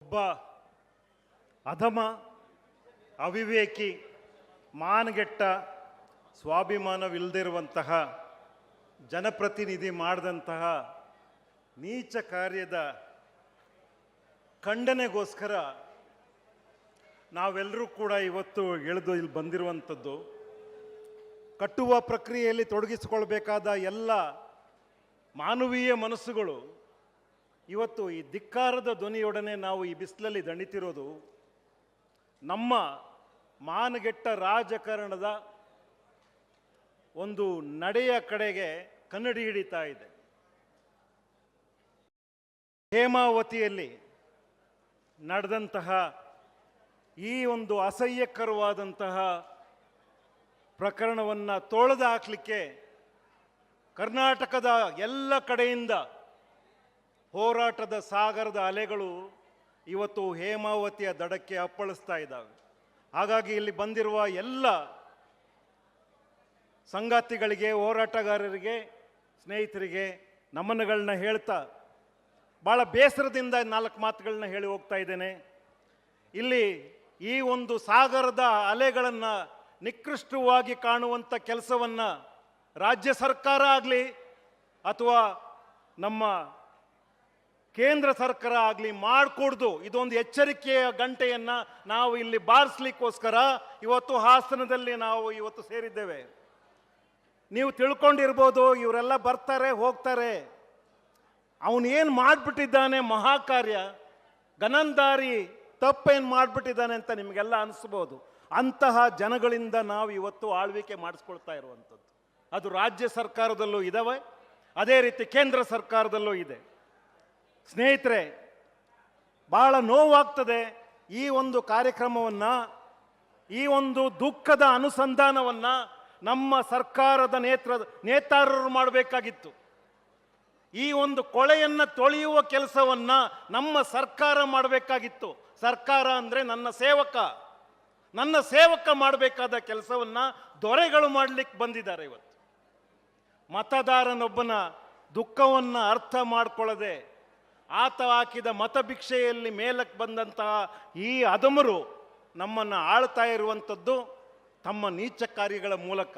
ಒಬ್ಬ ಅಧಮ, ಅವಿವೇಕಿ, ಮಾನಗೆಟ್ಟ, ಸ್ವಾಭಿಮಾನವಿಲ್ಲದಿರುವಂತಹ ಜನಪ್ರತಿನಿಧಿ ಮಾಡಿದಂತಹ ನೀಚ ಕಾರ್ಯದ ಖಂಡನೆಗೋಸ್ಕರ ನಾವೆಲ್ಲರೂ ಕೂಡ ಇವತ್ತು ಇಳಿದು ಇಲ್ಲಿ ಬಂದಿರುವಂಥದ್ದು. ಕಟ್ಟುವ ಪ್ರಕ್ರಿಯೆಯಲ್ಲಿ ತೊಡಗಿಸಿಕೊಳ್ಬೇಕಾದ ಎಲ್ಲ ಮಾನವೀಯ ಮನಸ್ಸುಗಳು ಇವತ್ತು ಈ ಧಿಕ್ಕಾರದ ಧ್ವನಿಯೊಡನೆ ನಾವು ಈ ಬಿಸಿಲಲ್ಲಿ ದಣಿತಿರೋದು ನಮ್ಮ ಮಾನಗೆಟ್ಟ ರಾಜಕಾರಣದ ಒಂದು ನಡೆಯ ಕಡೆಗೆ ಕನ್ನಡಿ ಹಿಡಿತಾ ಇದೆ. ಹೇಮಾವತಿಯಲ್ಲಿ ನಡೆದಂತಹ ಈ ಒಂದು ಅಸಹ್ಯಕರವಾದಂತಹ ಪ್ರಕರಣವನ್ನು ತೊಳೆದು ಹಾಕಲಿಕ್ಕೆ ಕರ್ನಾಟಕದ ಎಲ್ಲ ಕಡೆಯಿಂದ ಹೋರಾಟದ ಸಾಗರದ ಅಲೆಗಳು ಇವತ್ತು ಹೇಮಾವತಿಯ ದಡಕ್ಕೆ ಅಪ್ಪಳಿಸ್ತಾ ಇದ್ದಾವೆ. ಹಾಗಾಗಿ ಇಲ್ಲಿ ಬಂದಿರುವ ಎಲ್ಲ ಸಂಗಾತಿಗಳಿಗೆ, ಹೋರಾಟಗಾರರಿಗೆ, ಸ್ನೇಹಿತರಿಗೆ ನಮನಗಳನ್ನ ಹೇಳ್ತಾ ಭಾಳ ಬೇಸರದಿಂದ 4 ಮಾತುಗಳನ್ನ ಹೇಳಿ ಹೋಗ್ತಾ ಇದ್ದೇನೆ. ಇಲ್ಲಿ ಈ ಒಂದು ಸಾಗರದ ಅಲೆಗಳನ್ನು ನಿಕೃಷ್ಟವಾಗಿ ಕಾಣುವಂಥ ಕೆಲಸವನ್ನು ರಾಜ್ಯ ಸರ್ಕಾರ ಆಗಲಿ ಅಥವಾ ನಮ್ಮ ಕೇಂದ್ರ ಸರ್ಕಾರ ಆಗಲಿ ಮಾಡಿಕೊಡ್ದು. ಇದೊಂದು ಎಚ್ಚರಿಕೆಯ ಗಂಟೆಯನ್ನು ನಾವು ಇಲ್ಲಿ ಬಾರಿಸ್ಲಿಕ್ಕೋಸ್ಕರ ಇವತ್ತು ಹಾಸನದಲ್ಲಿ ನಾವು ಇವತ್ತು ಸೇರಿದ್ದೇವೆ. ನೀವು ತಿಳ್ಕೊಂಡಿರ್ಬೋದು, ಇವರೆಲ್ಲ ಬರ್ತಾರೆ ಹೋಗ್ತಾರೆ, ಅವನೇನು ಮಾಡಿಬಿಟ್ಟಿದ್ದಾನೆ ಮಹಾಕಾರ್ಯ, ಗನಂದಾರಿ ತಪ್ಪೇನು ಮಾಡಿಬಿಟ್ಟಿದ್ದಾನೆ ಅಂತ ನಿಮಗೆಲ್ಲ ಅನಿಸ್ಬೋದು. ಅಂತಹ ಜನಗಳಿಂದ ನಾವು ಇವತ್ತು ಆಳ್ವಿಕೆ ಮಾಡಿಸ್ಕೊಳ್ತಾ ಇರುವಂಥದ್ದು. ಅದು ರಾಜ್ಯ ಸರ್ಕಾರದಲ್ಲೂ ಇದ್ದಾವೆ, ಅದೇ ರೀತಿ ಕೇಂದ್ರ ಸರ್ಕಾರದಲ್ಲೂ ಇದೆ. ಸ್ನೇಹಿತರೆ, ಭಾಳ ನೋವಾಗ್ತದೆ ಈ ಒಂದು ಕಾರ್ಯಕ್ರಮವನ್ನು, ಈ ಒಂದು ದುಃಖದ ಅನುಸಂಧಾನವನ್ನು ನಮ್ಮ ಸರ್ಕಾರದ ನೇತಾರರು ಮಾಡಬೇಕಾಗಿತ್ತು. ಈ ಒಂದು ಕೊಳೆಯನ್ನು ತೊಳೆಯುವ ಕೆಲಸವನ್ನು ನಮ್ಮ ಸರ್ಕಾರ ಮಾಡಬೇಕಾಗಿತ್ತು. ಸರ್ಕಾರ ಅಂದರೆ ನನ್ನ ಸೇವಕ ಮಾಡಬೇಕಾದ ಕೆಲಸವನ್ನು ದೊರೆಗಳು ಮಾಡಲಿಕ್ಕೆ ಬಂದಿದ್ದಾರೆ. ಇವತ್ತು ಮತದಾರನೊಬ್ಬನ ದುಃಖವನ್ನು ಅರ್ಥ ಮಾಡಿಕೊಳ್ಳದೆ ಆತ ಹಾಕಿದ ಮತಭಿಕ್ಷೆಯಲ್ಲಿ ಮೇಲಕ್ಕೆ ಬಂದಂತಹ ಈ ಅಧಮರು ನಮ್ಮನ್ನು ಆಳ್ತಾ ಇರುವಂಥದ್ದು ತಮ್ಮ ನೀಚ ಕಾರ್ಯಗಳ ಮೂಲಕ.